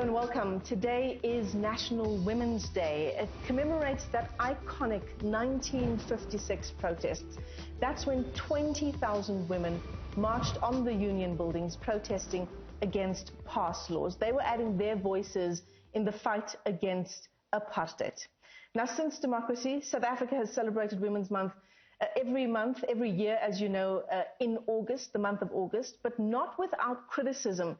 Hello and welcome. Today is National Women's Day. It commemorates that iconic 1956 protest. That's when 20,000 women marched on the union buildings protesting against past laws. They were adding their voices in the fight against apartheid. Now, since democracy, South Africa has celebrated Women's Month every year, as you know, in August, the month of August, but not without criticism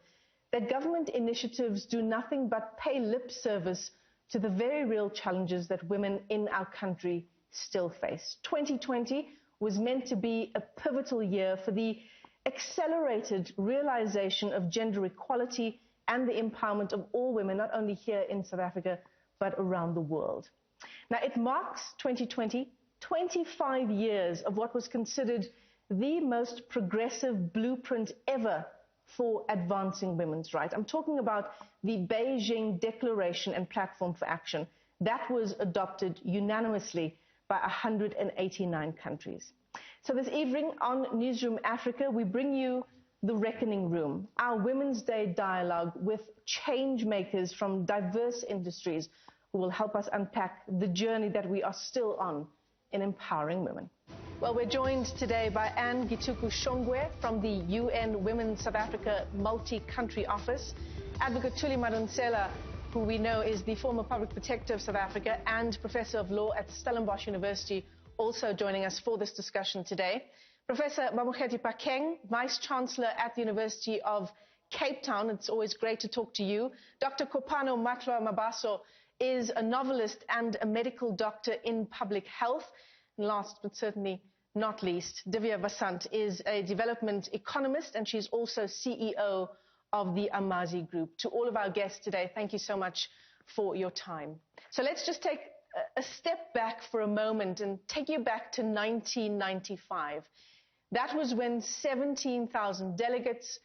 that government initiatives do nothing but pay lip service to the very real challenges that women in our country still face. 2020 was meant to be a pivotal year for the accelerated realization of gender equality and the empowerment of all women, not only here in South Africa, but around the world. Now, it marks 2020, 25 years of what was considered the most progressive blueprint ever for advancing women's rights. I'm talking about the Beijing Declaration and Platform for Action. That was adopted unanimously by 189 countries. So this evening on Newzroom Africa, we bring you The Reckoning Room, our Women's Day dialogue with change makers from diverse industries who will help us unpack the journey that we are still on in empowering women. Well, we're joined today by Anne Gituku-Shongwe from the UN Women South Africa Multi-Country Office, Advocate Thuli Madonsela, who we know is the former Public Protector of South Africa and Professor of Law at Stellenbosch University, also joining us for this discussion today. Professor Mamokgethi Phakeng, Vice-Chancellor at the University of Cape Town. It's always great to talk to you. Dr. Kopano Mambasa is a novelist and a medical doctor in public health. And last but certainly not least, Divya Vasant is a development economist, and she's also CEO of the Amazi Group. To all of our guests today, thank you so much for your time. So let's just take a step back for a moment and take you back to 1995. That was when 17,000 delegates,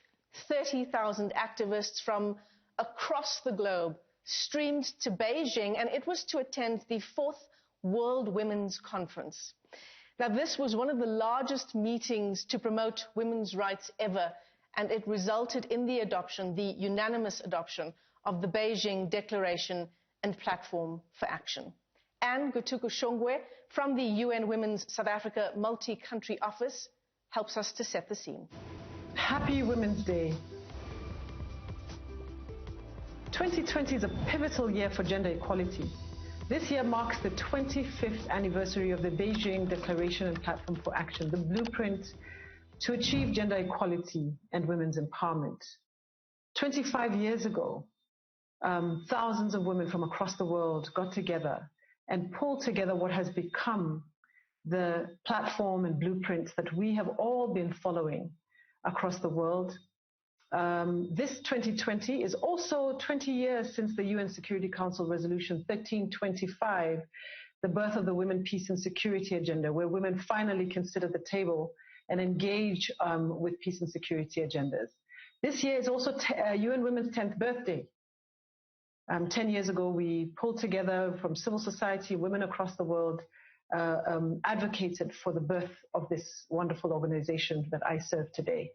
30,000 activists from across the globe streamed to Beijing, and it was to attend the 4th World Women's Conference. Now, this was one of the largest meetings to promote women's rights ever, and it resulted in the adoption, the unanimous adoption, of the Beijing Declaration and Platform for Action. Anne Gituku-Shongwe from the UN Women's South Africa Multi-Country Office helps us to set the scene. Happy Women's Day. 2020 is a pivotal year for gender equality. This year marks the 25th anniversary of the Beijing Declaration and Platform for Action, the blueprint to achieve gender equality and women's empowerment. 25 years ago, thousands of women from across the world got together and pulled together what has become the platform and blueprints that we have all been following across the world. This 2020 is also 20 years since the UN Security Council Resolution 1325, the birth of the Women, Peace and Security Agenda, where women finally can sit at the table and engage with peace and security agendas. This year is also UN Women's 10th birthday. 10 years ago, we pulled together from civil society, women across the world, advocated for the birth of this wonderful organization that I serve today.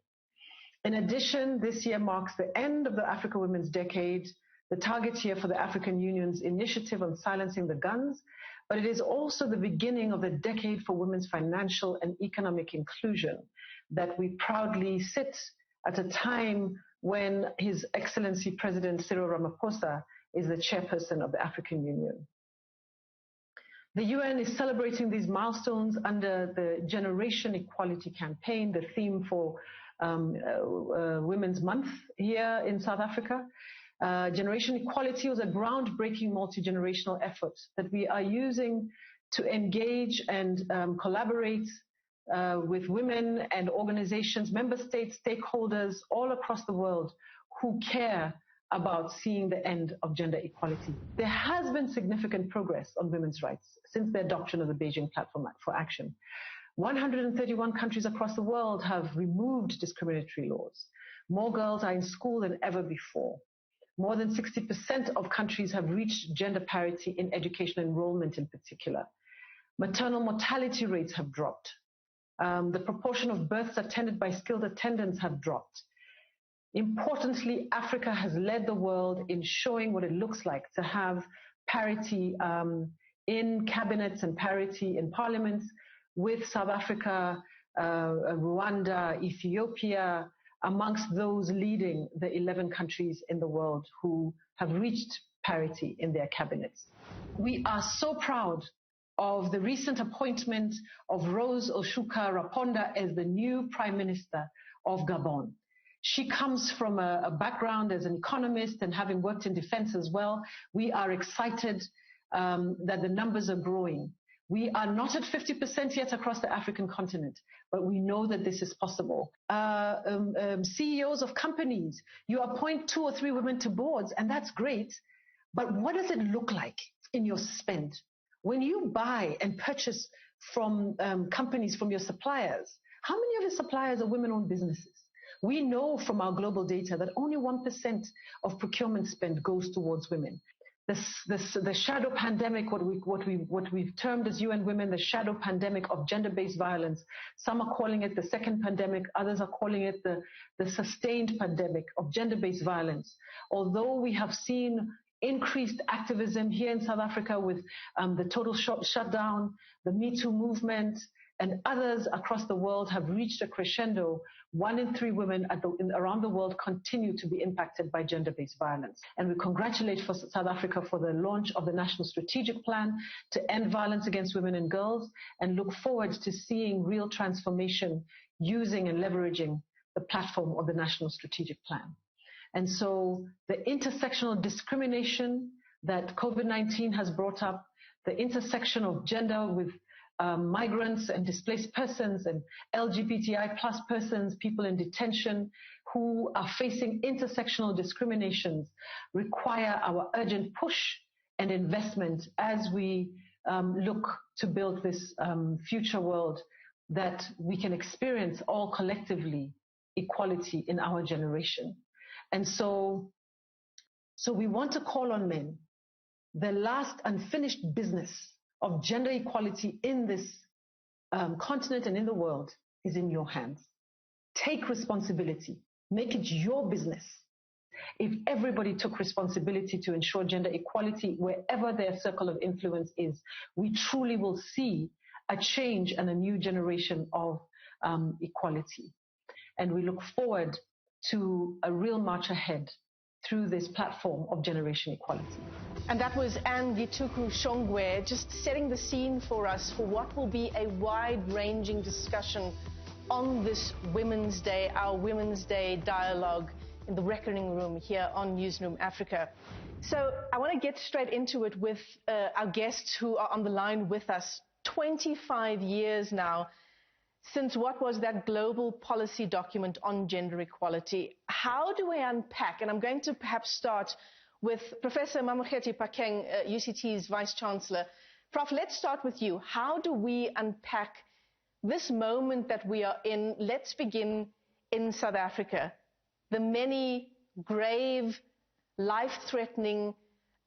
In addition, this year marks the end of the Africa Women's Decade, the target year for the African Union's initiative on silencing the guns, but it is also the beginning of the decade for women's financial and economic inclusion that we proudly sit at a time when His Excellency President Cyril Ramaphosa is the chairperson of the African Union. The UN is celebrating these milestones under the Generation Equality Campaign, the theme for Women's Month here in South Africa. Generation Equality was a groundbreaking multi-generational effort that we are using to engage and collaborate with women and organizations, member states, stakeholders all across the world who care about seeing the end of gender equality. There has been significant progress on women's rights since the adoption of the Beijing Platform for Action. 131 countries across the world have removed discriminatory laws. More girls are in school than ever before. More than 60% of countries have reached gender parity in education enrollment in particular. Maternal mortality rates have dropped. The proportion of births attended by skilled attendants have dropped. Importantly, Africa has led the world in showing what it looks like to have parity in cabinets and parity in parliaments, with South Africa, Rwanda, Ethiopia, amongst those leading the 11 countries in the world who have reached parity in their cabinets. We are so proud of the recent appointment of Rose Oshuka Raponda as the new Prime Minister of Gabon. She comes from a background as an economist and having worked in defense as well. We are excited that the numbers are growing. We are not at 50% yet across the African continent, but we know that this is possible. CEOs of companies, you appoint 2 or 3 women to boards, and that's great, but what does it look like in your spend? When you buy and purchase from companies, from your suppliers, how many of your suppliers are women-owned businesses? We know from our global data that only 1% of procurement spend goes towards women. The shadow pandemic, what we've termed as UN Women, the shadow pandemic of gender-based violence. Some are calling it the second pandemic, others are calling it the sustained pandemic of gender-based violence. Although we have seen increased activism here in South Africa with the total shutdown, the Me Too movement, and others across the world have reached a crescendo. 1 in 3 women around the world continue to be impacted by gender-based violence. And we congratulate South Africa for the launch of the National Strategic Plan to end violence against women and girls, and look forward to seeing real transformation using and leveraging the platform of the National Strategic Plan. And so the intersectional discrimination that COVID-19 has brought up, the intersection of gender with migrants and displaced persons and LGBTI plus persons, people in detention who are facing intersectional discriminations, require our urgent push and investment as we look to build this future world that we can experience all collectively equality in our generation. And so we want to call on men. The last unfinished business of gender equality in this continent and in the world is in your hands. Take responsibility. Make it your business. If everybody took responsibility to ensure gender equality wherever their circle of influence is, we truly will see a change and a new generation of equality. And we look forward to a real march ahead through this platform of generation equality. And that was Anne Gituku Shongwe, just setting the scene for us for what will be a wide-ranging discussion on this Women's Day, our Women's Day dialogue in the Reckoning Room here on Newzroom Africa. So I want to get straight into it with our guests who are on the line with us. 25 years now since what was that global policy document on gender equality. How do we unpack? And I'm going to perhaps start with Professor Mamokgethi Phakeng, UCT's Vice-Chancellor. Prof, let's start with you. How do we unpack this moment that we are in? Let's begin in South Africa. The many grave, life-threatening,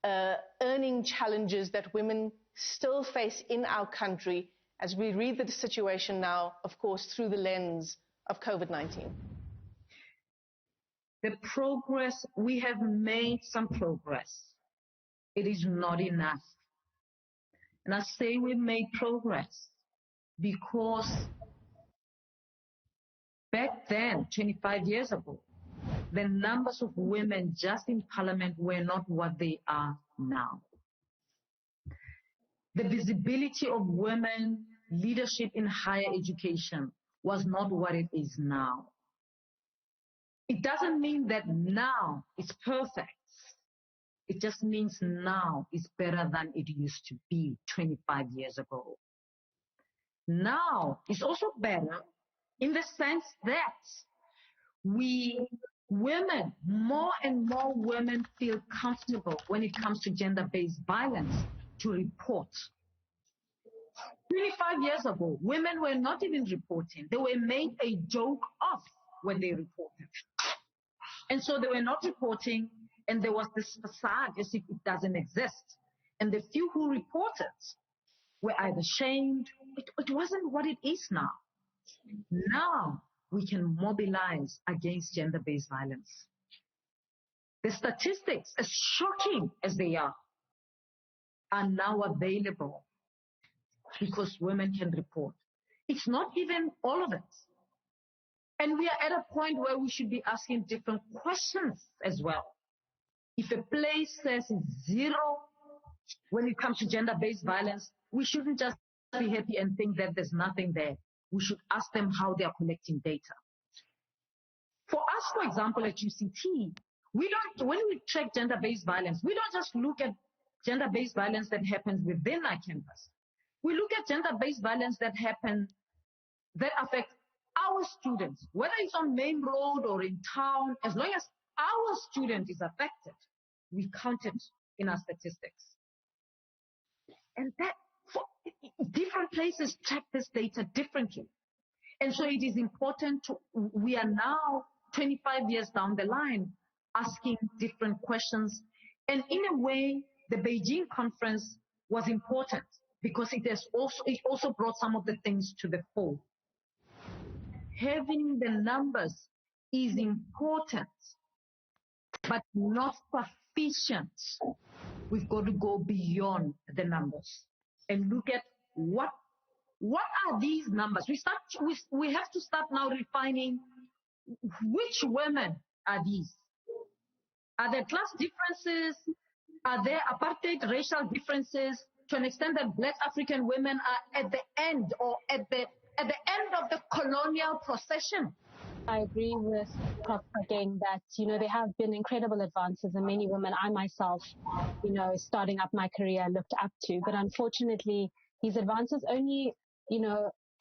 earning challenges that women still face in our country as we read the situation now, of course, through the lens of COVID-19. The progress, we have made some progress. It is not enough. And I say we made progress because back then, 25 years ago, the numbers of women just in parliament were not what they are now. The visibility of women leadership in higher education was not what it is now. It doesn't mean that now it's perfect. It just means now it's better than it used to be 25 years ago. Now it's also better in the sense that women, more and more women feel comfortable when it comes to gender-based violence to report. 25 years ago, women were not even reporting. They were made a joke of when they reported. And so they were not reporting, and there was this facade as if it doesn't exist. And the few who reported were either shamed. It wasn't what it is now. Now, we can mobilize against gender-based violence. The statistics, as shocking as they are now available because women can report. It's not even all of it. And we are at a point where we should be asking different questions as well. If a place says 0 when it comes to gender-based violence, we shouldn't just be happy and think that there's nothing there. We should ask them how they are collecting data. For us, for example, at UCT, when we track gender-based violence, we don't just look at gender-based violence that happens within our campus. We look at gender-based violence that affect our students, whether it's on main road or in town. As long as our student is affected, we count it in our statistics. And that, different places track this data differently. And so it is important we are now 25 years down the line asking different questions. And in a way, the Beijing conference was important because it also brought some of the things to the fore. Having the numbers is important, but not sufficient. We've got to go beyond the numbers and look at what are these numbers. We have to start now refining which women are these. Are there class differences? Are there apartheid racial differences to an extent that Black African women are at the end or at the end of the colonial procession? I agree with Prof. Again that, there have been incredible advances and many women I myself, starting up my career looked up to. But unfortunately, these advances only,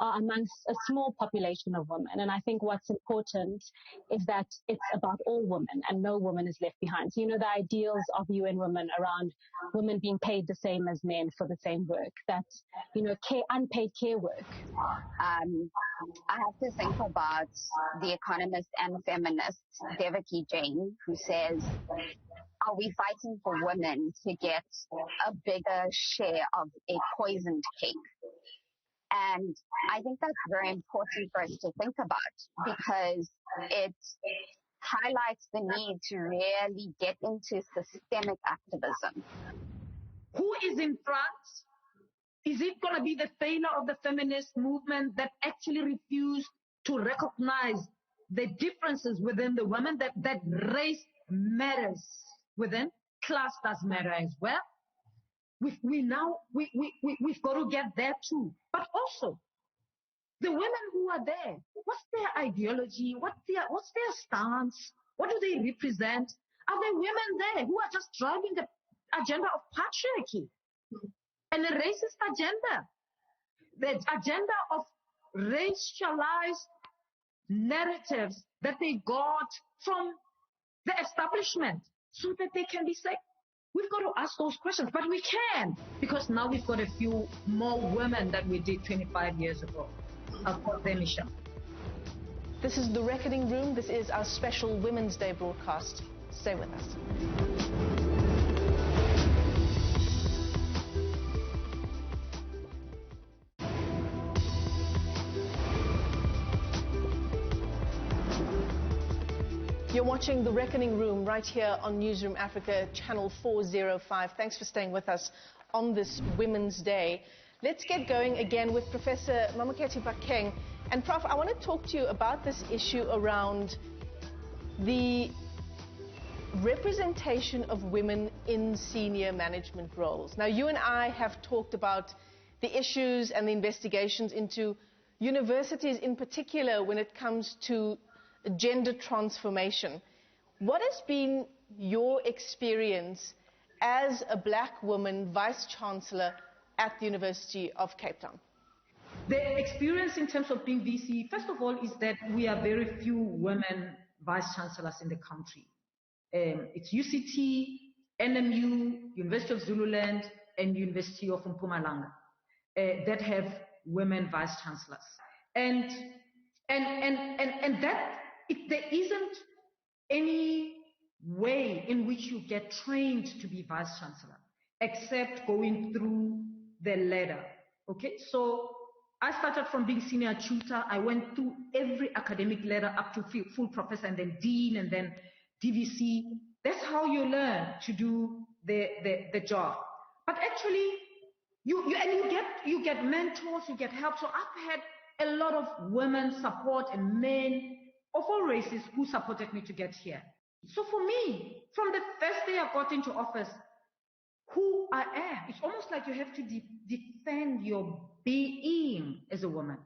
are amongst a small population of women. And I think what's important is that it's about all women and no woman is left behind. So, the ideals of UN Women around women being paid the same as men for the same work, that, unpaid care work. I have to think about the economist and feminist Devaki Jain, who says, are we fighting for women to get a bigger share of a poisoned cake? And I think that's very important for us to think about because it highlights the need to really get into systemic activism. Who is in front? Is it going to be the failure of the feminist movement that actually refused to recognize the differences within the women, that race matters within, class does matter as well? We've got to get there too. But also, the women who are there, what's their ideology? What's their stance? What do they represent? Are there women there who are just driving the agenda of patriarchy and a racist agenda? The agenda of racialized narratives that they got from the establishment so that they can be safe. We've got to ask those questions, but we can, because now we've got a few more women than we did 25 years ago. This is The Reckoning Room. This is our special Women's Day broadcast. Stay with us. You're watching The Reckoning Room right here on Newzroom Africa, channel 405. Thanks for staying with us on this Women's Day. Let's get going again with Professor Mamokete Bakeng. And Prof, I want to talk to you about this issue around the representation of women in senior management roles. Now, you and I have talked about the issues and the investigations into universities in particular when it comes to gender transformation. What has been your experience as a Black woman Vice-Chancellor at the University of Cape Town? The experience in terms of being VC, first of all, is that we are very few women Vice-Chancellors in the country. It's UCT, NMU, University of Zululand, and University of Mpumalanga that have women Vice-Chancellors. And that there isn't any way in which you get trained to be Vice-Chancellor except going through the ladder. Okay, so I started from being senior tutor. I went through every academic ladder up to full professor and then dean and then DVC. That's how you learn to do the job. But actually, you get mentors, you get help. So I've had a lot of women support and men of all races who supported me to get here. So for me, from the first day I got into office, who I am, it's almost like you have to defend your being as a woman.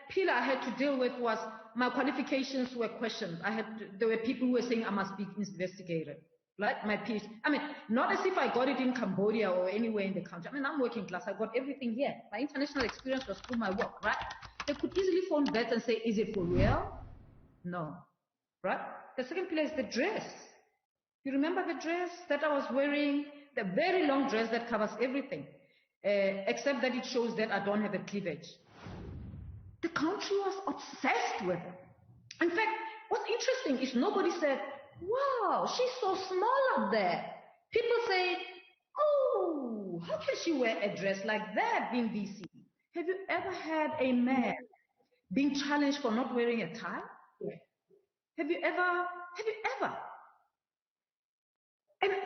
Pillar I had to deal with was my qualifications were questioned. There were people who were saying I must be investigated. Like my PhD. I mean, not as if I got it in Cambodia or anywhere in the country. I mean, I'm working class. I got everything here. My international experience was through my work, right? They could easily phone that and say, is it for real? No, right? The second pillar is the dress. You remember the dress that I was wearing? The very long dress that covers everything, except that it shows that I don't have a cleavage. The country was obsessed with it. In fact, what's interesting is nobody said, wow, she's so small up there. People say, oh, how can she wear a dress like that being VC? Have you ever had a man being challenged for not wearing a tie? Have you ever?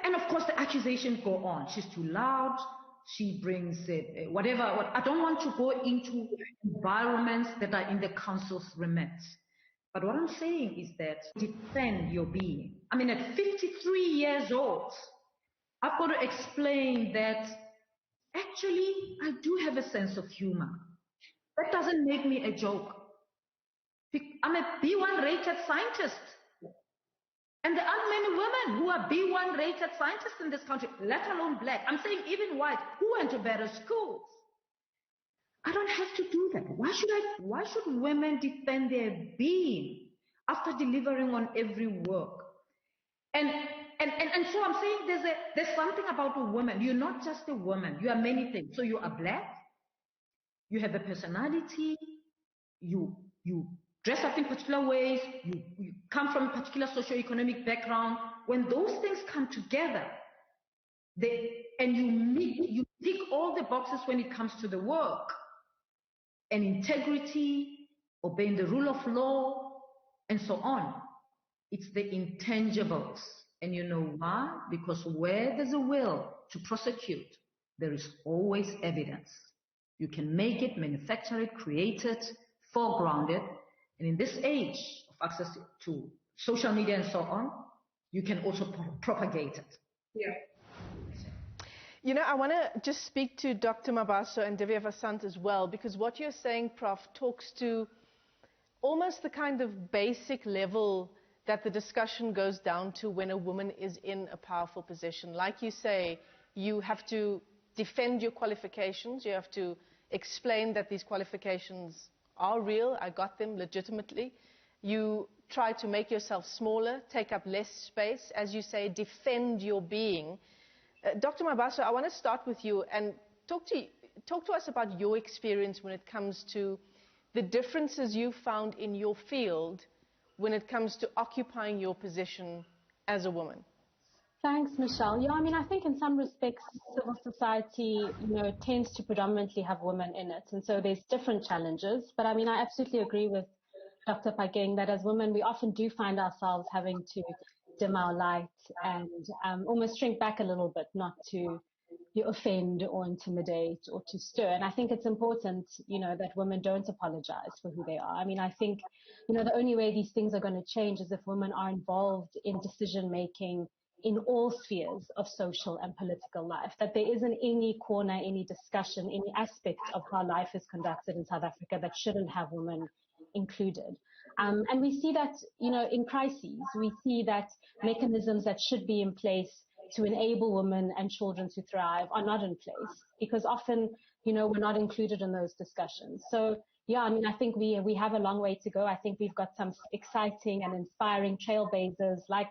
And of course the accusations go on. She's too loud. She brings whatever. I don't want to go into environments that are in the council's remit. But what I'm saying is that defend your being. I mean, at 53 years old, I've got to explain that actually I do have a sense of humor. That doesn't make me a joke. I'm a B1 rated scientist. And there aren't many women who are B1 rated scientists in this country, let alone black. I'm saying even white, who went to better schools. I don't have to do that. Why should women defend their being after delivering on every work? And so I'm saying there's something about a woman. You're not just a woman. You are many things. So you are black. You have a personality. You dress up in particular ways. You come from a particular socioeconomic background. When those things come together, you tick all the boxes when it comes to the work. And integrity, obeying the rule of law, and so on. It's the intangibles. And you know why? Because where there's a will to prosecute, there is always evidence. You can make it, manufacture it, create it, foreground it. And in this age of access to social media and so on, you can also propagate it. Yeah. You know, I want to just speak to Dr. Mambasa and Divya Vasant as well, because what you're saying, Prof, talks to almost the kind of basic level that the discussion goes down to when a woman is in a powerful position. Like you say, you have to defend your qualifications. You have to explain that these qualifications are real. I got them legitimately. You try to make yourself smaller, take up less space. As you say, defend your being. Dr. Mambasa, I want to start with you and talk to us about your experience when it comes to the differences you found in your field when it comes to occupying your position as a woman. Thanks, Michelle. Yeah, I mean, I think in some respects, civil society, tends to predominantly have women in it. And so there's different challenges. But I mean, I absolutely agree with Dr. Pakeng that as women, we often do find ourselves having to dim our light and almost shrink back a little bit, not to offend or intimidate or to stir. And I think it's important, that women don't apologize for who they are. I mean, I think, the only way these things are going to change is if women are involved in decision making in all spheres of social and political life, that there isn't any corner, any discussion, any aspect of how life is conducted in South Africa that shouldn't have women included. And we see that, in crises, we see that mechanisms that should be in place to enable women and children to thrive are not in place because often, we're not included in those discussions. So, yeah, I mean, I think we have a long way to go. I think we've got some exciting and inspiring trailblazers like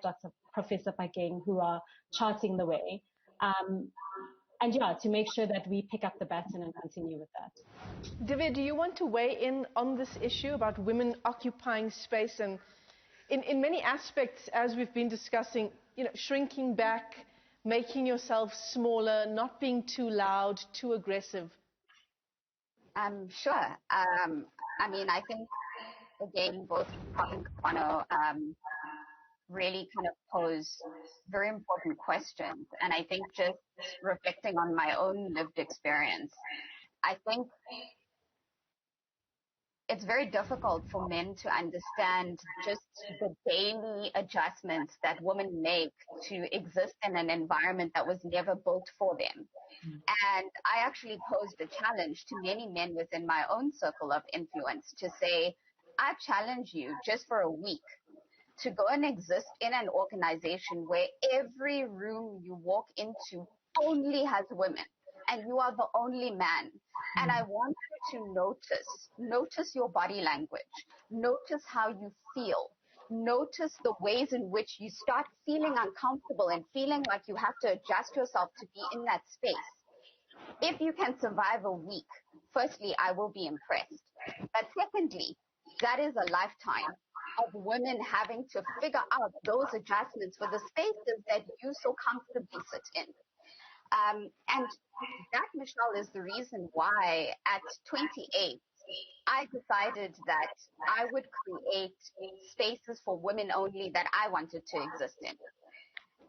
Professor Pakeng who are charting the way. And yeah, to make sure that we pick up the baton and continue with that. Divya, do you want to weigh in on this issue about women occupying space and in many aspects, as we've been discussing, shrinking back, making yourself smaller, not being too loud, too aggressive? Sure. I mean, I think, again, both Prop and Kafano really kind of pose very important questions. And I think just reflecting on my own lived experience, I think it's very difficult for men to understand just the daily adjustments that women make to exist in an environment that was never built for them. And I actually posed a challenge to many men within my own circle of influence to say, I challenge you just for a week to go and exist in an organization where every room you walk into only has women and you are the only man. And I want you to notice your body language, notice how you feel, notice the ways in which you start feeling uncomfortable and feeling like you have to adjust yourself to be in that space. If you can survive a week, firstly, I will be impressed. But secondly, that is a lifetime of women having to figure out those adjustments for the spaces that you so comfortably sit in. And that, Michelle, is the reason why at 28, I decided that I would create spaces for women only that I wanted to exist in.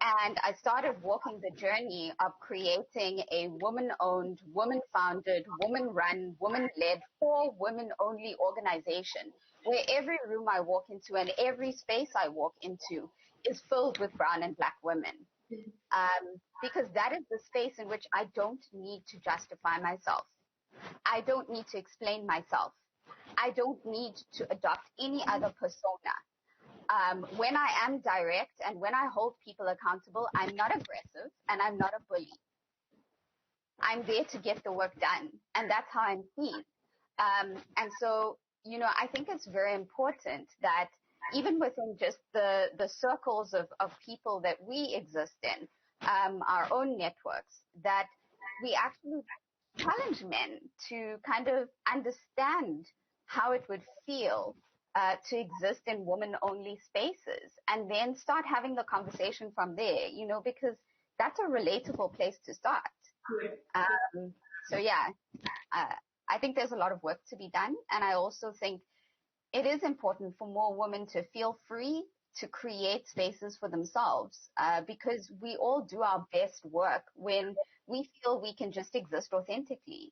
And I started walking the journey of creating a woman-owned, woman-founded, woman-run, woman-led, for women-only organization where every room I walk into and every space I walk into is filled with brown and black women. Because that is the space in which I don't need to justify myself. I don't need to explain myself. I don't need to adopt any other persona. When I am direct and when I hold people accountable, I'm not aggressive and I'm not a bully. I'm there to get the work done, and that's how I'm seen. And so, you know, I think it's very important that even within just the circles of people that we exist in, our own networks, that we actually challenge men to kind of understand how it would feel to exist in woman-only spaces, and then start having the conversation from there, you know, because that's a relatable place to start. So yeah, I think there's a lot of work to be done, and I also think it is important for more women to feel free to create spaces for themselves, because we all do our best work when we feel we can just exist authentically,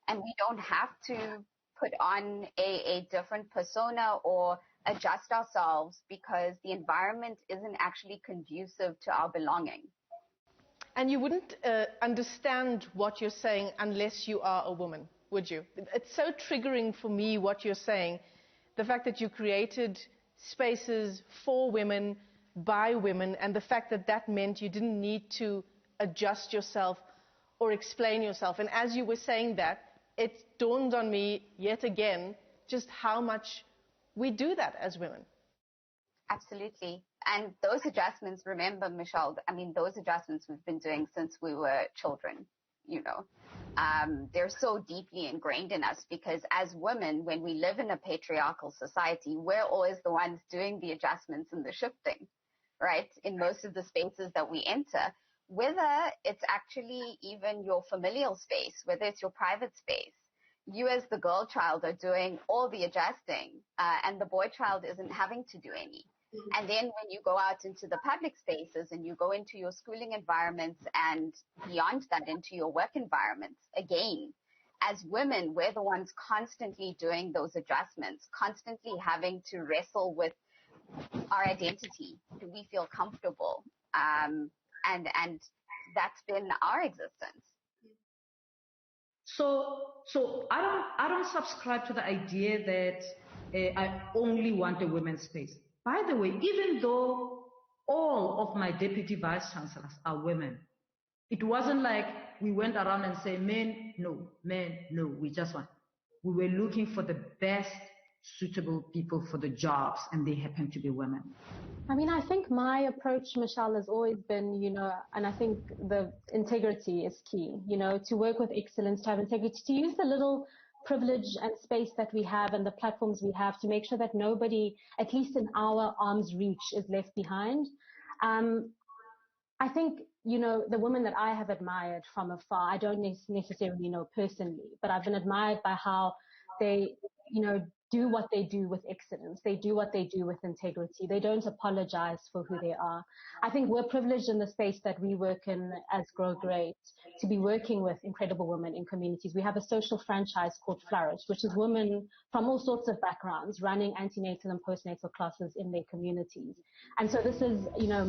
and we don't have to put on a different persona or adjust ourselves because the environment isn't actually conducive to our belonging. And you wouldn't understand what you're saying unless you are a woman, would you? It's so triggering for me what you're saying. The fact that you created spaces for women, by women, and the fact that that meant you didn't need to adjust yourself or explain yourself. And as you were saying that, it dawned on me yet again just how much we do that as women. Absolutely. And those adjustments, remember, Michelle, I mean, those adjustments we've been doing since we were children, you know. They're so deeply ingrained in us because as women, when we live in a patriarchal society, we're always the ones doing the adjustments and the shifting, right? In most of the spaces that we enter, whether it's actually even your familial space, whether it's your private space, you as the girl child are doing all the adjusting, and the boy child isn't having to do any. And then when you go out into the public spaces and you go into your schooling environments and beyond that into your work environments, again, as women, we're the ones constantly doing those adjustments, constantly having to wrestle with our identity. Do we feel comfortable? And that's been our existence. So I don't subscribe to the idea that I only want a women's space. By the way, even though all of my deputy vice chancellors are women, it wasn't like we went around and said, men, no, we just want. We were looking for the best suitable people for the jobs, and they happen to be women. I mean, I think my approach, Michelle, has always been, you know, and I think the integrity is key, you know, to work with excellence, to have integrity, to use the little privilege and space that we have and the platforms we have to make sure that nobody, at least in our arm's reach, is left behind. I think, the women that I have admired from afar, I don't necessarily know personally, but I've been admired by how they, do what they do with excellence. They do what they do with integrity. They don't apologize for who they are. I think we're privileged in the space that we work in as Grow Great to be working with incredible women in communities. We have a social franchise called Flourish, which is women from all sorts of backgrounds running antenatal and postnatal classes in their communities. And so this is,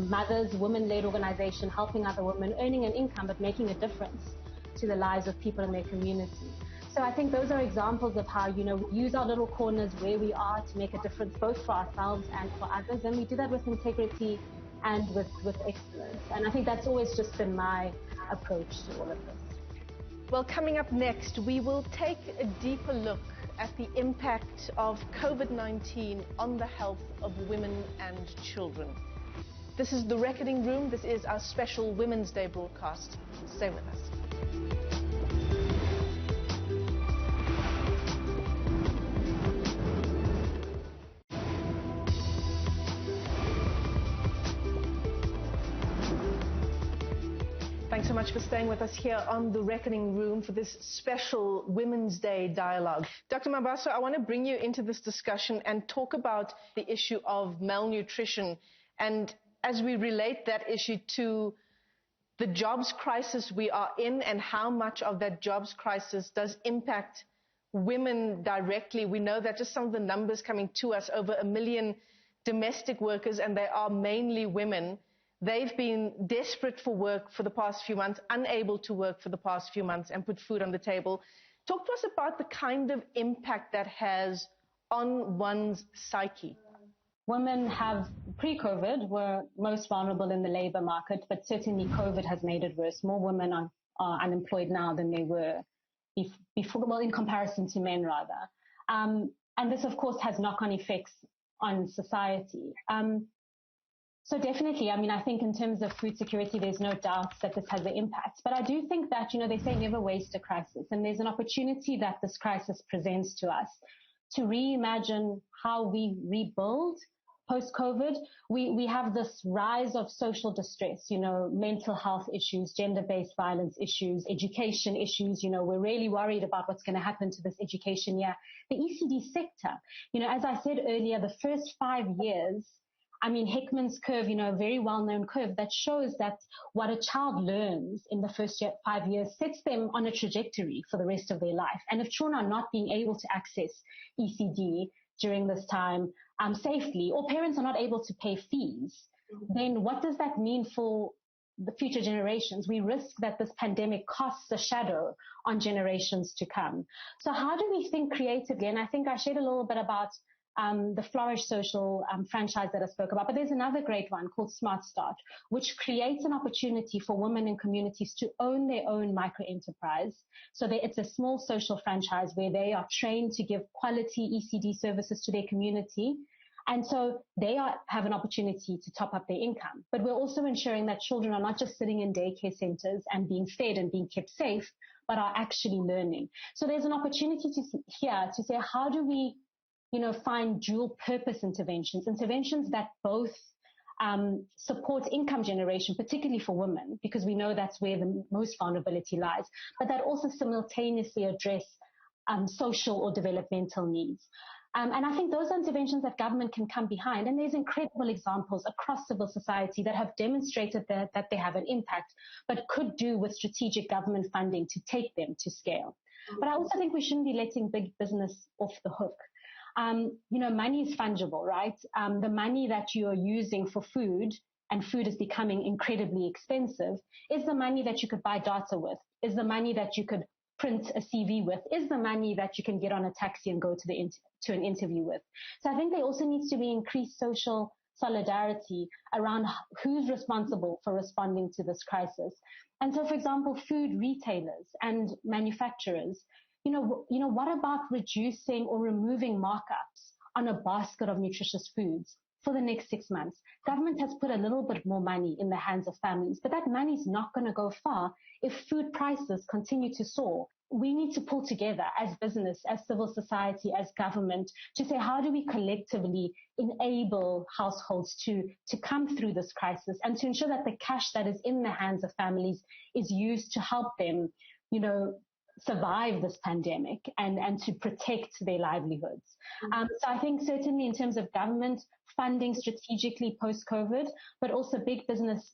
mothers, women-led organization, helping other women, earning an income, but making a difference to the lives of people in their community. So I think those are examples of how, we use our little corners where we are to make a difference, both for ourselves and for others. And we do that with integrity and with excellence. And I think that's always just been my approach to all of this. Well, coming up next, we will take a deeper look at the impact of COVID-19 on the health of women and children. This is The Reckoning Room. This is our special Women's Day broadcast. Stay with us. Thanks so much for staying with us here on The Reckoning Room for this special Women's Day dialogue. Dr. Mambasa, I want to bring you into this discussion and talk about the issue of malnutrition, and as we relate that issue to the jobs crisis we are in and how much of that jobs crisis does impact women directly. We know that just some of the numbers coming to us, over 1 million domestic workers, and they are mainly women. They've been desperate for work for the past few months, unable to work for the past few months and put food on the table. Talk to us about the kind of impact that has on one's psyche. Women have, pre-COVID, were most vulnerable in the labor market, but certainly COVID has made it worse. More women are unemployed now than they were before, well, in comparison to men, rather. And this, of course, has knock-on effects on society. So definitely, I think in terms of food security, there's no doubt that this has an impact. But I do think that, they say never waste a crisis. And there's an opportunity that this crisis presents to us to reimagine how we rebuild post-COVID. We have this rise of social distress, mental health issues, gender-based violence issues, education issues. We're really worried about what's going to happen to this education year. The ECD sector, as I said earlier, the first 5 years, Hickman's curve, a very well-known curve that shows that what a child learns in the first 5 years sets them on a trajectory for the rest of their life. And if children are not being able to access ECD during this time safely, or parents are not able to pay fees, then what does that mean for the future generations? We risk that this pandemic casts a shadow on generations to come. So how do we think creatively? And I think I shared a little bit about the Flourish social franchise that I spoke about. But there's another great one called Smart Start, which creates an opportunity for women in communities to own their own micro-enterprise. So it's a small social franchise where they are trained to give quality ECD services to their community. And so they have an opportunity to top up their income. But we're also ensuring that children are not just sitting in daycare centers and being fed and being kept safe, but are actually learning. So there's an opportunity here to say, how do we find dual purpose interventions that both support income generation, particularly for women, because we know that's where the most vulnerability lies, but that also simultaneously address social or developmental needs. And I think those are interventions that government can come behind. And there's incredible examples across civil society that have demonstrated that they have an impact, but could do with strategic government funding to take them to scale. But I also think we shouldn't be letting big business off the hook. Money is fungible, right? The money that you're using for food, and food is becoming incredibly expensive, is the money that you could buy data with, is the money that you could print a CV with, is the money that you can get on a taxi and go to an interview with. So I think there also needs to be increased social solidarity around who's responsible for responding to this crisis. And so, for example, food retailers and manufacturers, what about reducing or removing markups on a basket of nutritious foods for the next 6 months? Government has put a little bit more money in the hands of families, but that money is not going to go far if food prices continue to soar we need to pull together as business, as civil society, as government, to say, how do we collectively enable households to come through this crisis, and to ensure that the cash that is in the hands of families is used to help them, survive this pandemic and to protect their livelihoods. So I think certainly in terms of government funding strategically post-COVID, but also big business,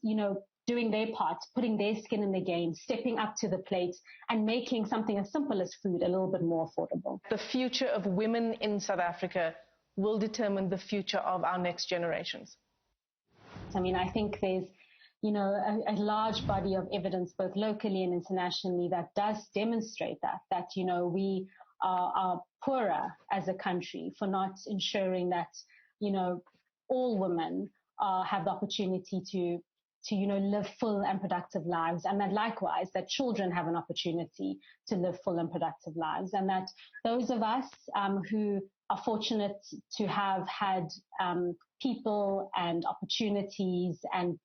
doing their part, putting their skin in the game, stepping up to the plate, and making something as simple as food a little bit more affordable. The future of women in South Africa will determine the future of our next generations. I mean, I think there's, a large body of evidence, both locally and internationally, that does demonstrate that we are poorer as a country for not ensuring that, all women have the opportunity to live full and productive lives, and that likewise, that children have an opportunity to live full and productive lives, and that those of us who are fortunate to have had people and opportunities and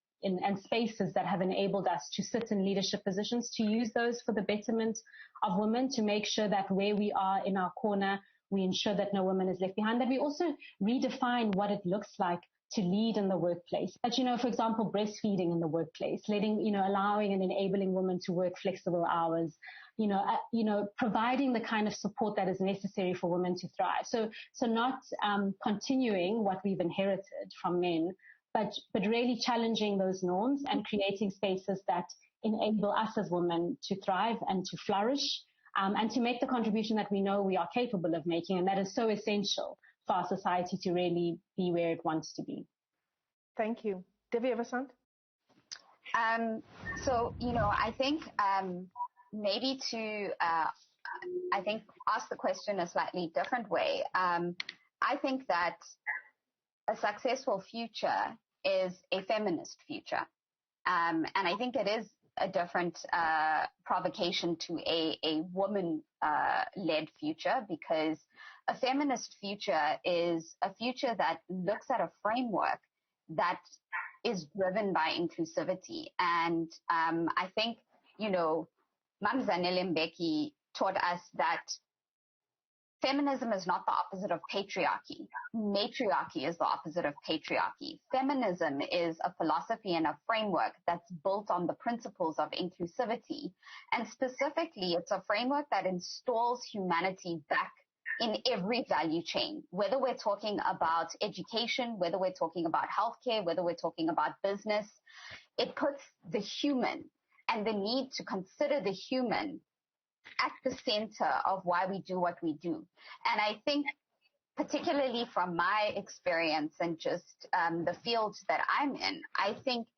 spaces that have enabled us to sit in leadership positions, to use those for the betterment of women, to make sure that where we are in our corner, we ensure that no woman is left behind, that we also redefine what it looks like to lead in the workplace. But, for example, breastfeeding in the workplace, allowing and enabling women to work flexible hours, providing the kind of support that is necessary for women to thrive. So not continuing what we've inherited from men, but really challenging those norms and creating spaces that enable us as women to thrive and to flourish, and to make the contribution that we know we are capable of making, and that is so essential for our society to really be where it wants to be. Thank you. Devi Evasant? I think maybe to, ask the question a slightly different way. I think that a successful future is a feminist future. And I think it is a different provocation to a woman-led future, because a feminist future is a future that looks at a framework that is driven by inclusivity. And I think, Mambasa Mbeki taught us that feminism is not the opposite of patriarchy. Matriarchy is the opposite of patriarchy. Feminism is a philosophy and a framework that's built on the principles of inclusivity. And specifically, it's a framework that installs humanity back in every value chain, whether we're talking about education, whether we're talking about healthcare, whether we're talking about business. It puts the human and the need to consider the human at the center of why we do what we do. And I think, particularly from my experience and just the fields that I'm in, I think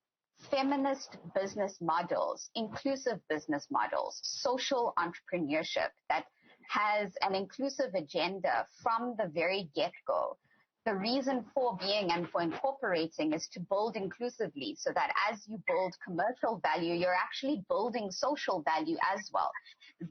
feminist business models, inclusive business models, social entrepreneurship that has an inclusive agenda from the very get-go. The reason for being and for incorporating is to build inclusively, so that as you build commercial value, you're actually building social value as well.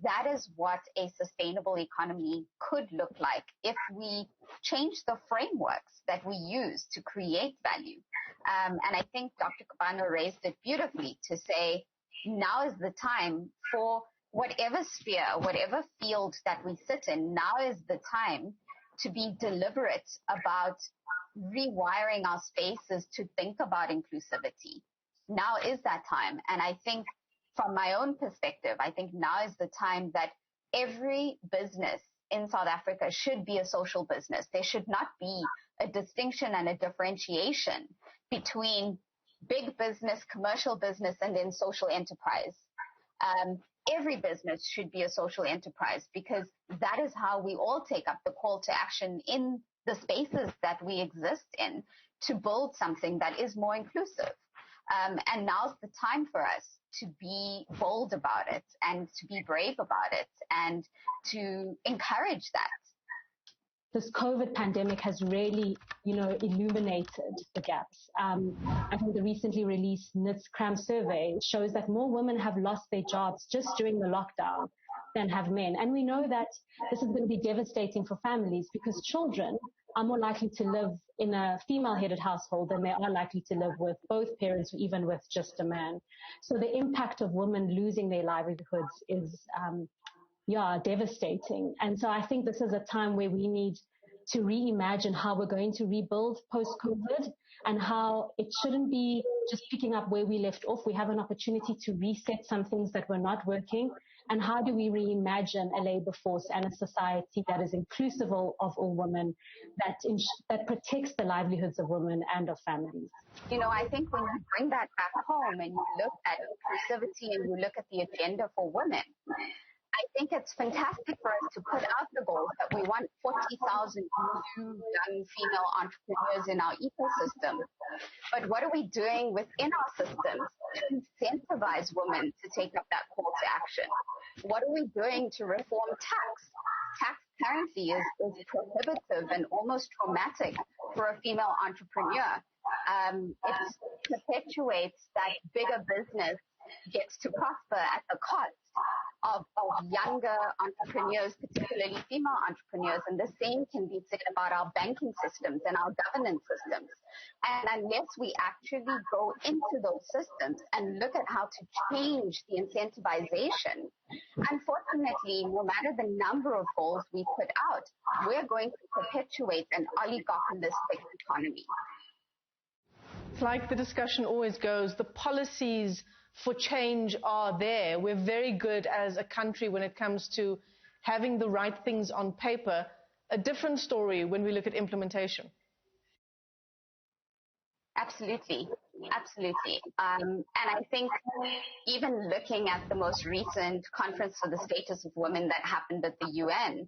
That is what a sustainable economy could look like if we change the frameworks that we use to create value. And I think Dr. Kabano raised it beautifully to say, now is the time for whatever sphere, whatever field that we sit in, now is the time to be deliberate about rewiring our spaces to think about inclusivity. Now is that time. And I think from my own perspective, I think now is the time that every business in South Africa should be a social business. There should not be a distinction and a differentiation between big business, commercial business, and then social enterprise. Every business should be a social enterprise, because that is how we all take up the call to action in the spaces that we exist in to build something that is more inclusive. And now's the time for us to be bold about it and to be brave about it and to encourage that. This COVID pandemic has really, illuminated the gaps. I think the recently released Newzroom survey shows that more women have lost their jobs just during the lockdown than have men. And we know that this is going to be devastating for families, because children are more likely to live in a female-headed household than they are likely to live with both parents, or even with just a man. So the impact of women losing their livelihoods is devastating. And so I think this is a time where we need to reimagine how we're going to rebuild post-COVID, and how it shouldn't be just picking up where we left off. We have an opportunity to reset some things that were not working. And how do we reimagine a labor force and a society that is inclusive of all women, that protects the livelihoods of women and of families? You know, I think when you bring that back home and you look at inclusivity and you look at the agenda for women, I think it's fantastic for us to put out the goals that we want 40,000 new young female entrepreneurs in our ecosystem. But what are we doing within our systems to incentivize women to take up that call to action? What are we doing to reform tax? Tax currently is prohibitive and almost traumatic for a female entrepreneur. It perpetuates that bigger business gets to prosper at the cost of younger entrepreneurs, particularly female entrepreneurs. And the same can be said about our banking systems and our governance systems. And unless we actually go into those systems and look at how to change the incentivization, unfortunately, no matter the number of goals we put out, we're going to perpetuate an oligopolistic economy. It's like the discussion always goes, the policies for change are there. We're very good as a country when it comes to having the right things on paper. A different story when we look at implementation. Absolutely. Absolutely. And I think even looking at the most recent conference for the status of women that happened at the UN,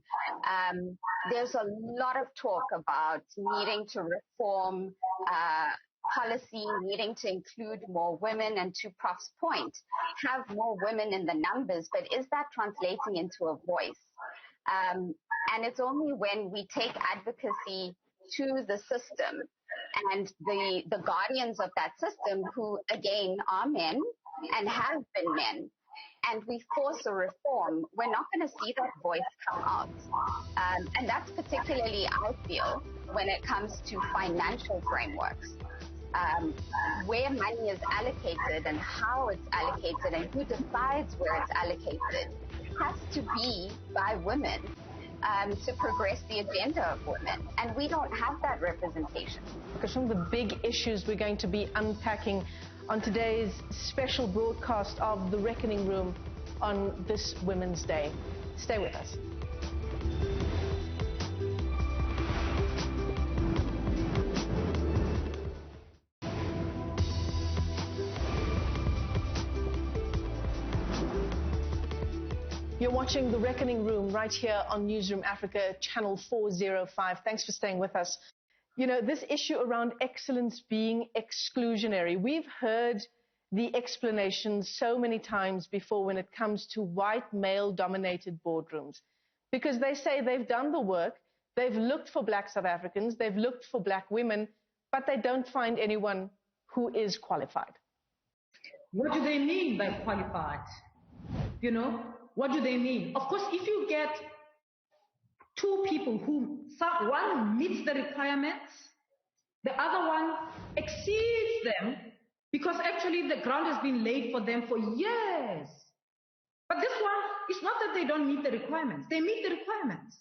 there's a lot of talk about needing to reform policy, needing to include more women, and to Prof's point, have more women in the numbers, but is that translating into a voice? And it's only when we take advocacy to the system and the guardians of that system, who again are men and have been men, and we force a reform, we're not going to see that voice come out. And that's particularly, I feel, when it comes to financial frameworks. Where money is allocated and how it's allocated and who decides where it's allocated has to be by women to progress the agenda of women. And we don't have that representation. Because some of the big issues we're going to be unpacking on today's special broadcast of The Reckoning Room on this Women's Day. Stay with us. You're watching The Reckoning Room right here on Newzroom Africa, channel 405. Thanks for staying with us. You know, this issue around excellence being exclusionary, we've heard the explanations so many times before when it comes to white male-dominated boardrooms, because they say they've done the work, they've looked for black South Africans, they've looked for black women, but they don't find anyone who is qualified. What do they mean by qualified? You know? What do they mean? Of course, if you get two people who, one meets the requirements, the other one exceeds them, because actually the ground has been laid for them for years. But this one, it's not that they don't meet the requirements. They meet the requirements.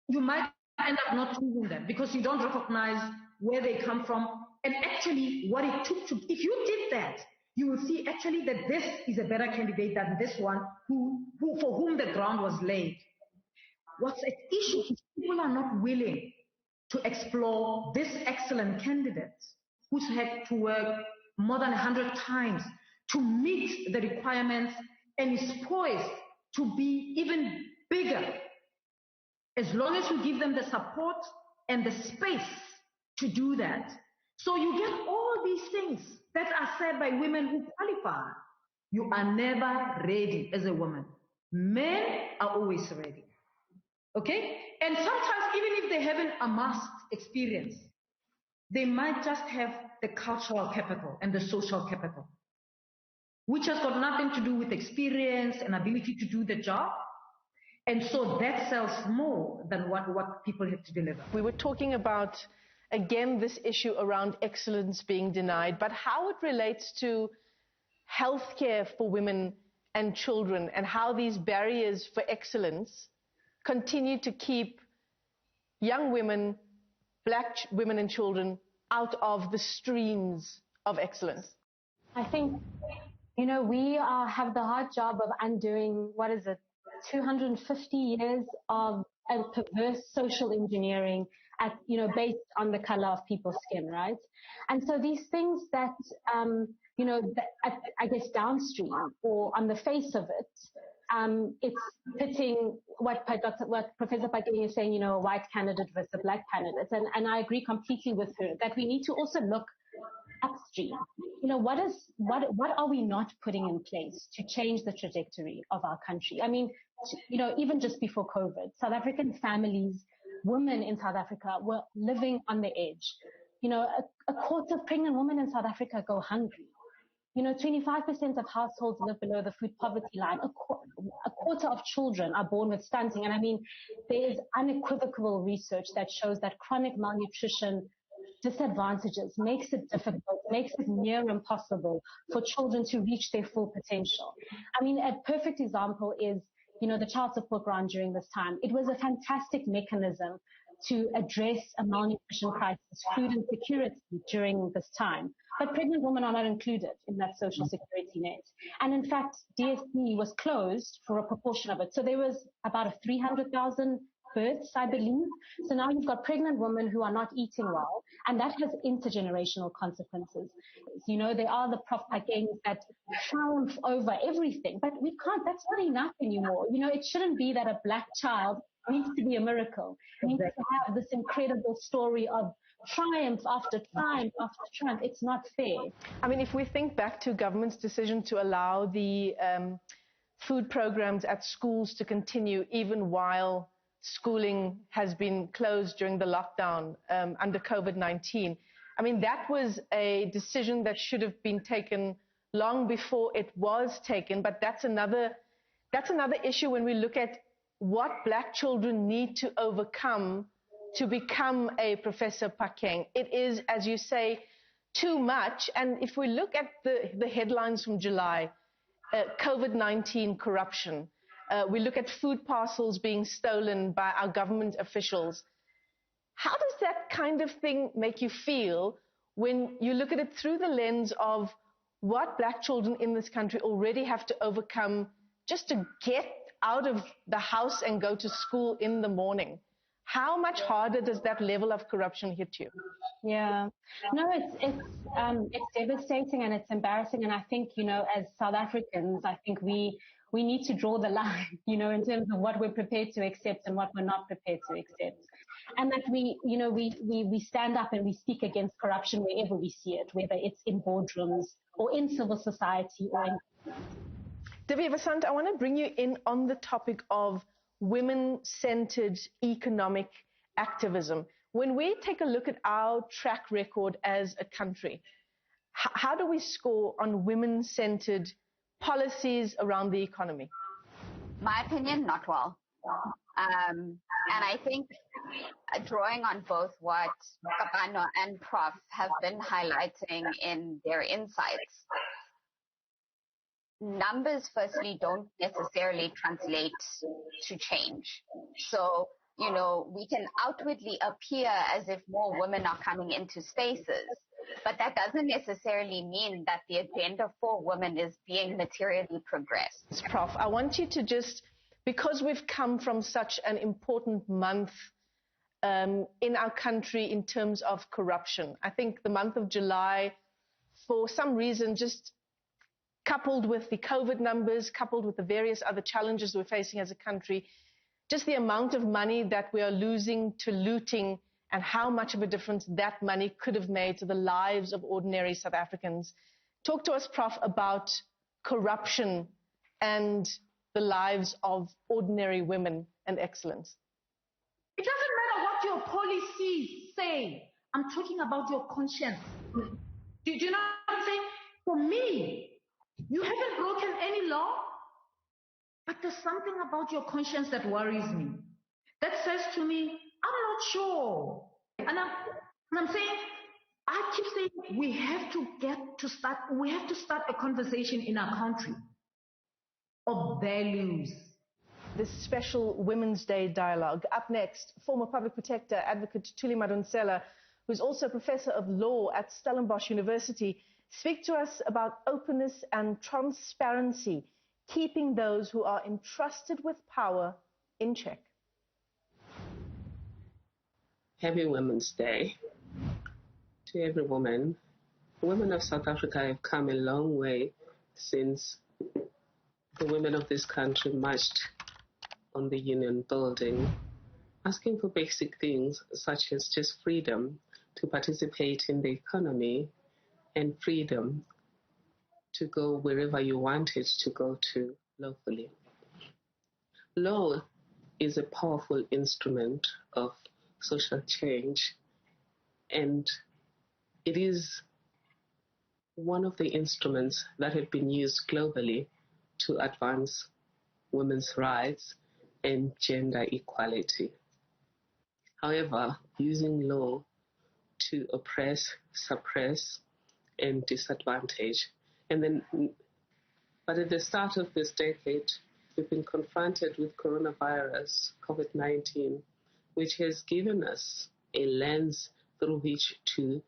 You might end up not choosing them because you don't recognize where they come from and actually what it took to, if you did that, you will see actually that this is a better candidate than this one for whom the ground was laid. What's at issue is people are not willing to explore this excellent candidate who's had to work more than 100 times to meet the requirements and is poised to be even bigger, as long as you give them the support and the space to do that. So you get all these things that are said by women who qualify. You are never ready as a woman. Men are always ready. Okay? And sometimes even if they haven't amassed experience, they might just have the cultural capital and the social capital, which has got nothing to do with experience and ability to do the job. And so that sells more than what people have to deliver. We were talking about, again, this issue around excellence being denied, but how it relates to healthcare for women and children, and how these barriers for excellence continue to keep young women, black women and children out of the streams of excellence? I think, we have the hard job of undoing, 250 years of a perverse social engineering based on the color of people's skin, right? And so these things that, I guess downstream or on the face of it, it's pitting what Professor Pakeng is saying, a white candidate versus a black candidate. And I agree completely with her that we need to also look upstream. What are we not putting in place to change the trajectory of our country? I mean, even just before COVID, South African families, women in South Africa were living on the edge. A quarter of pregnant women in South Africa go hungry. 25% of households live below the food poverty line. A quarter of children are born with stunting. And I mean, there is unequivocal research that shows that chronic malnutrition disadvantages, makes it difficult, makes it near impossible for children to reach their full potential. I mean, a perfect example is, the child support grant during this time. It was a fantastic mechanism to address a malnutrition crisis, food insecurity during this time. But pregnant women are not included in that social security net. And in fact, DSP was closed for a proportion of it. So there was about 300,000 births, I believe. So now you've got pregnant women who are not eating well, and that has intergenerational consequences. There are the Prof Pakengs that triumph over everything, but we can't, that's not enough anymore. It shouldn't be that a black child needs to be a miracle. It needs to have this incredible story of triumph after triumph after triumph. It's not fair. I mean, if we think back to government's decision to allow the food programs at schools to continue even while schooling has been closed during the lockdown under COVID-19. I mean, that was a decision that should have been taken long before it was taken, but that's another issue when we look at what black children need to overcome to become a Professor Pakeng. It is, as you say, too much. And if we look at the headlines from July, COVID-19 corruption, we look at food parcels being stolen by our government officials. How does that kind of thing make you feel when you look at it through the lens of what black children in this country already have to overcome just to get out of the house and go to school in the morning? How much harder does that level of corruption hit you? Yeah, no, it's devastating and it's embarrassing. And I think, as South Africans, I think we need to draw the line, in terms of what we're prepared to accept and what we're not prepared to accept. And that we stand up and we speak against corruption wherever we see it, whether it's in boardrooms or in civil society or in... Divya Vasant, I want to bring you in on the topic of women-centered economic activism. When we take a look at our track record as a country, how do we score on women-centered policies around the economy? My opinion, not well. And I think drawing on both what Kabano and Prof have been highlighting in their insights, numbers firstly don't necessarily translate to change. So, we can outwardly appear as if more women are coming into spaces, but that doesn't necessarily mean that the agenda for women is being materially progressed. Prof, I want you to just, because we've come from such an important month in our country in terms of corruption, I think the month of July, for some reason, just coupled with the COVID numbers, coupled with the various other challenges we're facing as a country, just the amount of money that we are losing to looting and how much of a difference that money could have made to the lives of ordinary South Africans. Talk to us, Prof, about corruption and the lives of ordinary women and excellence. It doesn't matter what your policies say. I'm talking about your conscience. Do you know what I'm saying? For me, you haven't broken any law, but there's something about your conscience that worries me. That says to me, I'm not sure. And I'm saying, I keep saying we have to start a conversation in our country. of values. This special Women's Day dialogue. Up next, former public protector, advocate Thuli Madonsela, who's also professor of law at Stellenbosch University, speak to us about openness and transparency, keeping those who are entrusted with power in check. Happy Women's Day to every woman. Women of South Africa have come a long way since the women of this country marched on the Union building, asking for basic things such as just freedom to participate in the economy and freedom to go wherever you wanted to go to lawfully. Law is a powerful instrument of social change, and it is one of the instruments that have been used globally to advance women's rights and gender equality. However, using law to oppress, suppress, and disadvantage. But at the start of this decade, we've been confronted with coronavirus, COVID-19, which has given us a lens through which to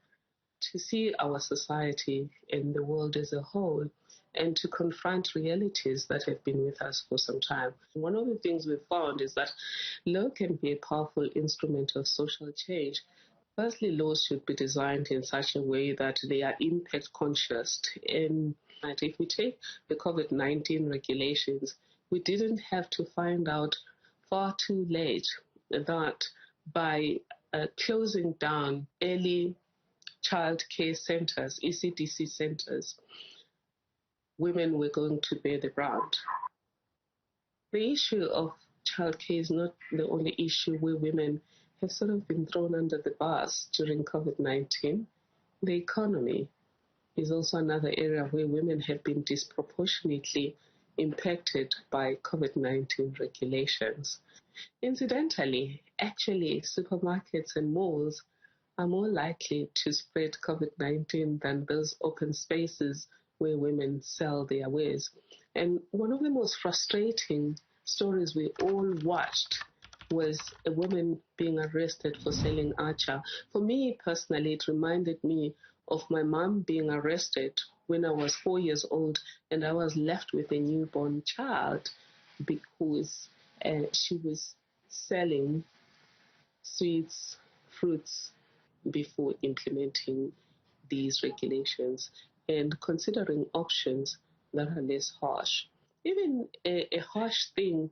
see our society and the world as a whole, and to confront realities that have been with us for some time. One of the things we've found is that law can be a powerful instrument of social change. Firstly, laws should be designed in such a way that they are impact conscious. And if we take the COVID-19 regulations, we didn't have to find out far too late that by closing down early child care centers, ECDC centers, women were going to bear the brunt. The issue of child care is not the only issue where women have sort of been thrown under the bus during COVID-19. The economy is also another area where women have been disproportionately impacted by COVID-19 regulations. Incidentally, actually, supermarkets and malls are more likely to spread COVID-19 than those open spaces where women sell their wares. And one of the most frustrating stories we all watched was a woman being arrested for selling acha. For me personally, it reminded me of my mom being arrested when I was 4 years old and I was left with a newborn child because she was selling sweets, fruits, before implementing these regulations and considering options that are less harsh. Even a harsh thing,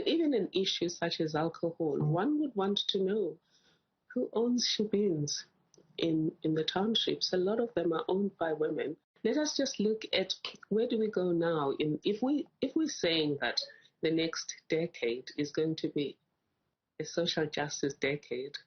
even an issue such as alcohol, one would want to know who owns shebeens in the townships. A lot of them are owned by women. Let us just look at where do we go now. If we're saying that the next decade is going to be a social justice decade,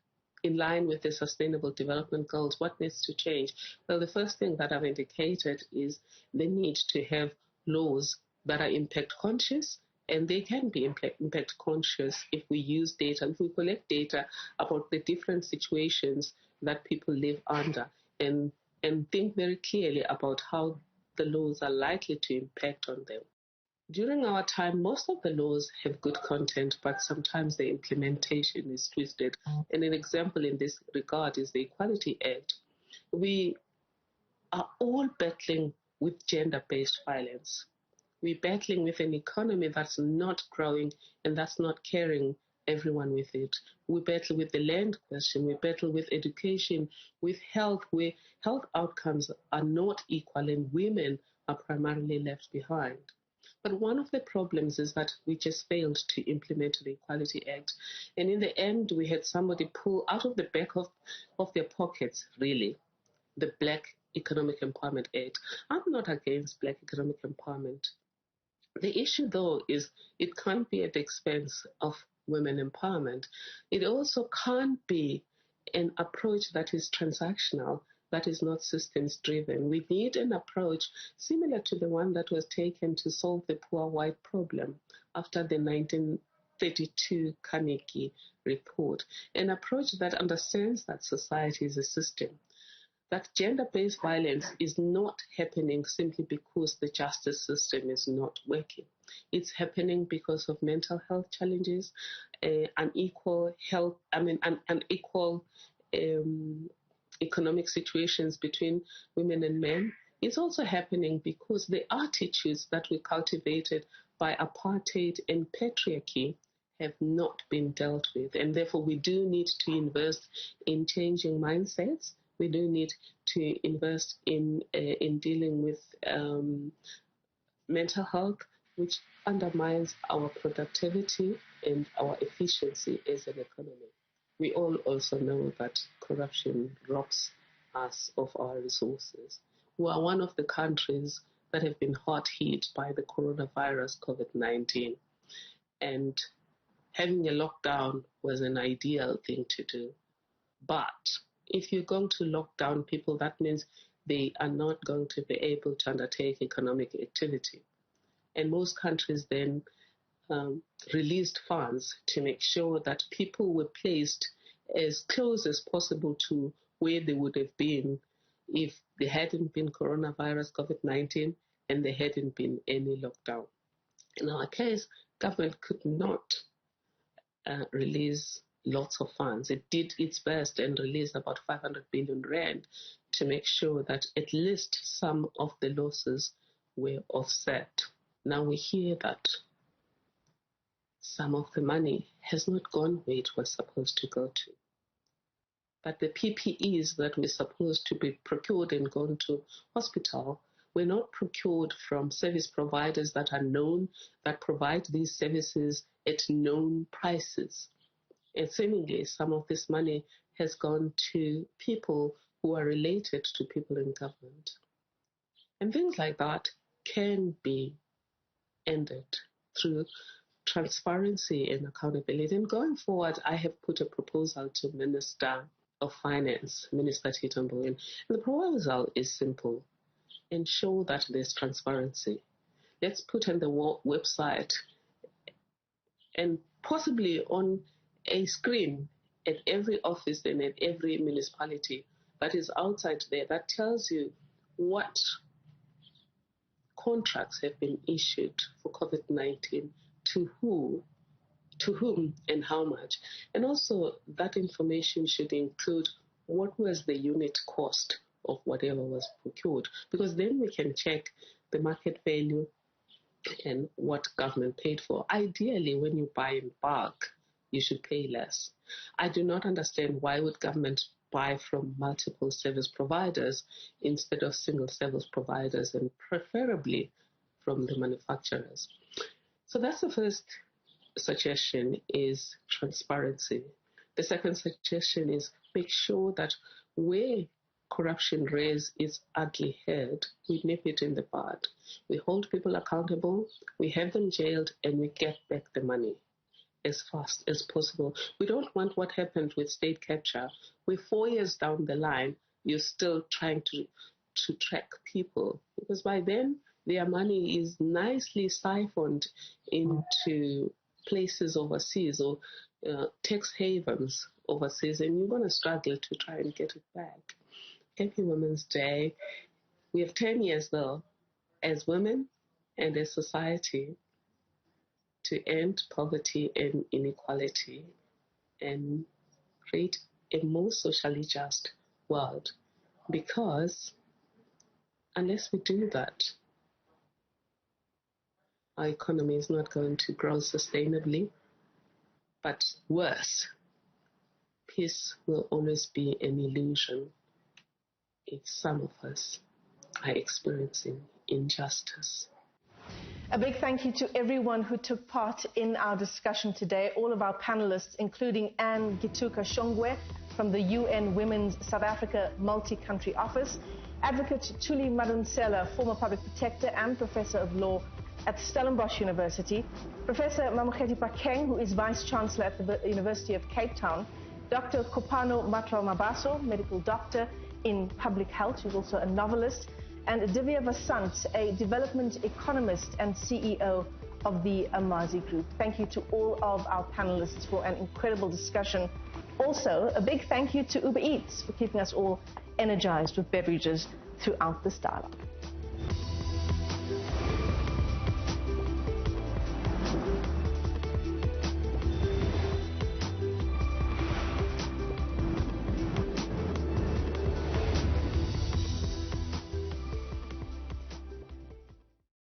in line with the Sustainable Development Goals, what needs to change? Well, the first thing that I've indicated is the need to have laws that are impact conscious, and they can be impact conscious if we use data, if we collect data about the different situations that people live under, and think very clearly about how the laws are likely to impact on them. During our time, most of the laws have good content, but sometimes the implementation is twisted. And an example in this regard is the Equality Act. We are all battling with gender-based violence. We're battling with an economy that's not growing and that's not carrying everyone with it. We battle with the land question. We battle with education, with health, where health outcomes are not equal and women are primarily left behind. But one of the problems is that we just failed to implement the Equality Act. And in the end, we had somebody pull out of the back of their pockets, really, the Black Economic Empowerment Act. I'm not against Black economic empowerment. The issue, though, is it can't be at the expense of women empowerment. It also can't be an approach that is transactional, that is not systems-driven. We need an approach similar to the one that was taken to solve the poor white problem after the 1932 Carnegie report, an approach that understands that society is a system. that gender-based violence is not happening simply because the justice system is not working. It's happening because of mental health challenges, unequal economic situations between women and men. It's also happening because the attitudes that we cultivated by apartheid and patriarchy have not been dealt with. And therefore, we do need to invest in changing mindsets. We do need to invest in dealing with mental health, which undermines our productivity and our efficiency as an economy. We all also know that corruption robs us of our resources. We are one of the countries that have been hard hit by the coronavirus, COVID-19. And having a lockdown was an ideal thing to do. But if you're going to lock down people, that means they are not going to be able to undertake economic activity. And most countries then released funds to make sure that people were placed as close as possible to where they would have been if there hadn't been coronavirus, COVID-19, and there hadn't been any lockdown. In our case, government could not release lots of funds. It did its best and released about 500 billion rand to make sure that at least some of the losses were offset. Now we hear that some of the money has not gone where it was supposed to go to. But the PPEs that were supposed to be procured and gone to hospital were not procured from service providers that are known, that provide these services at known prices. And seemingly some of this money has gone to people who are related to people in government. And things like that can be ended through transparency and accountability. And going forward, I have put a proposal to Minister of Finance, Minister Tito Mboweni. And the proposal is simple: ensure that there's transparency. Let's put on the website and possibly on a screen at every office and at every municipality that is outside there that tells you what contracts have been issued for COVID-19, to whom and how much. And also that information should include what was the unit cost of whatever was procured, because then we can check the market value and what government paid for. Ideally, when you buy in bulk, you should pay less. I do not understand why would government buy from multiple service providers instead of single service providers, and preferably from the manufacturers. So that's the first suggestion, is transparency. The second suggestion is make sure that where corruption raised is ugly heard, we nip it in the bud. We hold people accountable, we have them jailed, and we get back the money as fast as possible. We don't want what happened with state capture, where 4 years down the line, you're still trying to track people, because by then their money is nicely siphoned into places overseas or tax havens overseas, and you're going to struggle to try and get it back. Happy Women's Day. We have 10 years, though, as women and as society, to end poverty and inequality and create a more socially just world. Because unless we do that, our economy is not going to grow sustainably, but worse, peace will always be an illusion if some of us are experiencing injustice. A big thank you to everyone who took part in our discussion today, all of our panelists, including Anne Gituka Shongwe from the UN Women's South Africa Multi-Country Office, Advocate Thuli Madonsela, former public protector and professor of law at Stellenbosch University, Professor Mamokgethi Phakeng, who is Vice Chancellor at the University of Cape Town, Dr. Kopano Mabaso, medical doctor in public health, who's also a novelist, and Divya Vasant, a development economist and CEO of the Amazi Group. Thank you to all of our panelists for an incredible discussion. Also, a big thank you to Uber Eats for keeping us all energized with beverages throughout this dialogue.